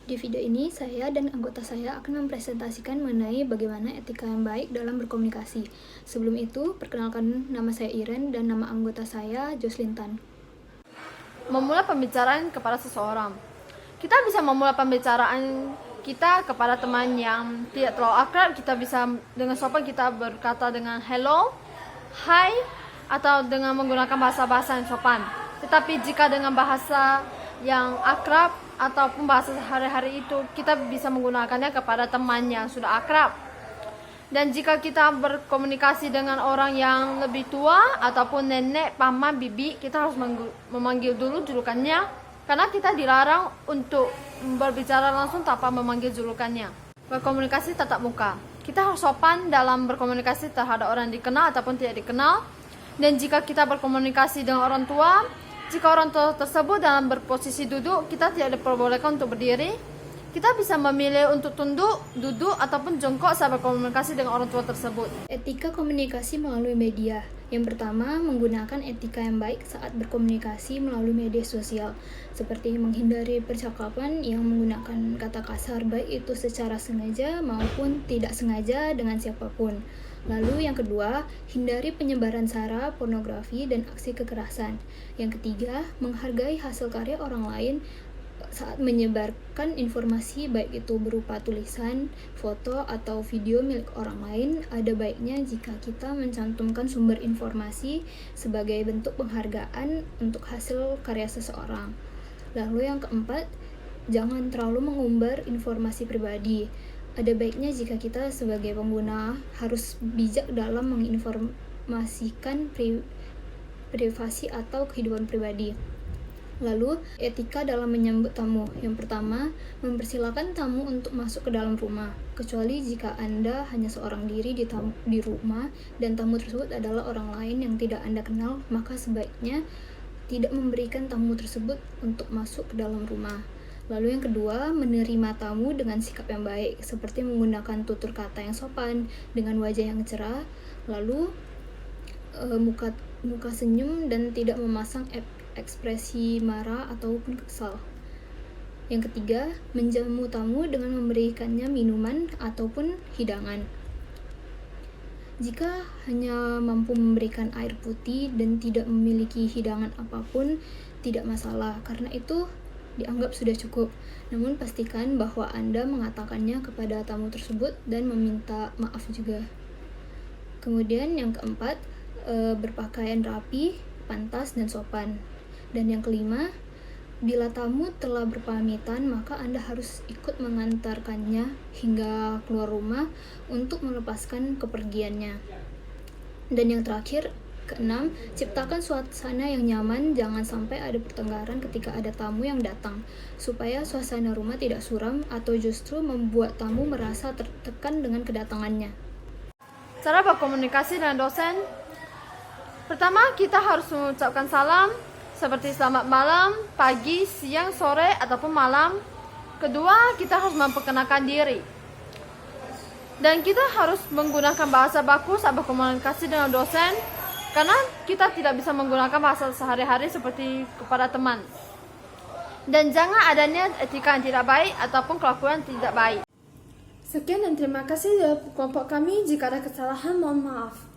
Di video ini, saya dan anggota saya akan mempresentasikan mengenai bagaimana etika yang baik dalam berkomunikasi. Sebelum itu, perkenalkan nama saya Iren dan nama anggota saya Jocelyn Tan. Memulai pembicaraan kepada seseorang. Kita bisa memulai pembicaraan kita kepada teman yang tidak terlalu akrab. Kita bisa dengan sopan kita berkata dengan hello, hi, atau dengan menggunakan bahasa-bahasa yang sopan. Tetapi jika dengan bahasa yang akrab ataupun bahasa sehari-hari itu, kita bisa menggunakannya kepada teman yang sudah akrab. Dan jika kita berkomunikasi dengan orang yang lebih tua ataupun nenek, paman, bibi, kita harus memanggil dulu julukannya, karena kita dilarang untuk berbicara langsung tanpa memanggil julukannya. Berkomunikasi tatap muka. Kita harus sopan dalam berkomunikasi terhadap orang dikenal ataupun tidak dikenal. Dan jika kita berkomunikasi dengan orang tua, jika orang tua tersebut dalam berposisi duduk, kita tidak diperbolehkan untuk berdiri. Kita bisa memilih untuk tunduk, duduk, ataupun jongkok saat berkomunikasi dengan orang tua tersebut. Etika komunikasi melalui media. Yang pertama, menggunakan etika yang baik saat berkomunikasi melalui media sosial, seperti menghindari percakapan yang menggunakan kata kasar, baik itu secara sengaja maupun tidak sengaja dengan siapapun. Lalu yang kedua, hindari penyebaran sara, pornografi, dan aksi kekerasan. Yang ketiga, menghargai hasil karya orang lain saat menyebarkan informasi, baik itu berupa tulisan, foto, atau video milik orang lain. Ada baiknya jika kita mencantumkan sumber informasi sebagai bentuk penghargaan untuk hasil karya seseorang. Lalu yang keempat, jangan terlalu mengumbar informasi pribadi. Ada baiknya jika kita sebagai pengguna harus bijak dalam menginformasikan privasi atau kehidupan pribadi. Lalu, etika dalam menyambut tamu. Yang pertama, mempersilakan tamu untuk masuk ke dalam rumah, kecuali jika Anda hanya seorang diri di rumah dan tamu tersebut adalah orang lain yang tidak Anda kenal, maka sebaiknya tidak memberikan tamu tersebut untuk masuk ke dalam rumah. Lalu yang kedua, menerima tamu dengan sikap yang baik, seperti menggunakan tutur kata yang sopan, dengan wajah yang cerah, lalu muka senyum dan tidak memasang ekspresi marah ataupun kesal. Yang ketiga, menjamu tamu dengan memberikannya minuman ataupun hidangan. Jika hanya mampu memberikan air putih dan tidak memiliki hidangan apapun, tidak masalah, karena itu dianggap sudah cukup. Namun pastikan bahwa Anda mengatakannya kepada tamu tersebut dan meminta maaf juga. Kemudian yang keempat, berpakaian rapi, pantas, dan sopan. Dan yang kelima, bila tamu telah berpamitan, maka Anda harus ikut mengantarkannya hingga keluar rumah untuk melepaskan kepergiannya. Dan yang terakhir, keenam, ciptakan suasana yang nyaman, jangan sampai ada pertengkaran ketika ada tamu yang datang, supaya suasana rumah tidak suram atau justru membuat tamu merasa tertekan dengan kedatangannya. Cara berkomunikasi dengan dosen. Pertama, kita harus mengucapkan salam, seperti selamat malam, pagi, siang, sore, ataupun malam. Kedua, kita harus memperkenalkan diri. Dan kita harus menggunakan bahasa baku saat berkomunikasi dengan dosen, karena kita tidak bisa menggunakan bahasa sehari-hari seperti kepada teman. Dan jangan adanya etika yang tidak baik ataupun kelakuan yang tidak baik. Sekian dan terima kasih dari kelompok kami. Jika ada kesalahan, mohon maaf.